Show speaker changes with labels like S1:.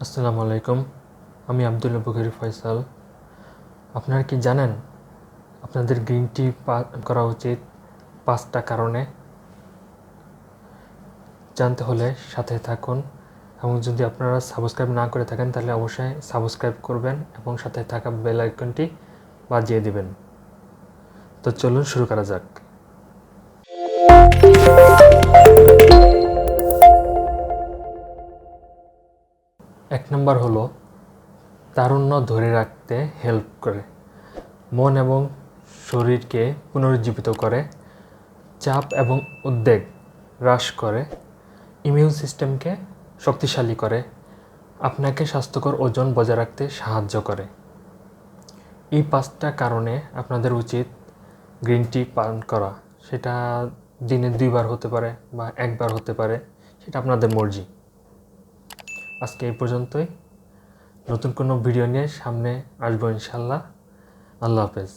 S1: আসসালামু আলাইকুম। আমি আব্দুল্লাহ বুখারী ফয়সাল। আপনারা কি জানেন আপনাদের গ্রিন টি করা উচিত 5টা কারণে? জানতে হলে সাথে থাকুন, এবং যদি আপনারা সাবস্ক্রাইব না করে থাকেন তাহলে অবশ্যই সাবস্ক্রাইব করবেন এবং সাথে থাকা বেল আইকনটি বাজিয়ে দিবেন। তো চলুন শুরু করা যাক। এক নম্বর হলো তারুণ্য ধরে রাখতে হেল্প করে, মন এবং শরীরকে পুনরুজ্জীবিত করে, চাপ এবং উদ্বেগ হ্রাস করে, ইমিউন সিস্টেমকে শক্তিশালী করে, আপনাকে স্বাস্থ্যকর ওজন বজায় রাখতে সাহায্য করে। এই 5টা কারণে আপনাদের উচিত গ্রিন টি পান করা। সেটা দিনে 2বার হতে পারে বা 1বার হতে পারে, সেটা আপনাদের মর্জি। আজকে এই পর্যন্তই। নতুন কোনো ভিডিও নিয়ে সামনে আসবো ইনশাল্লাহ। আল্লাহ হাফেজ।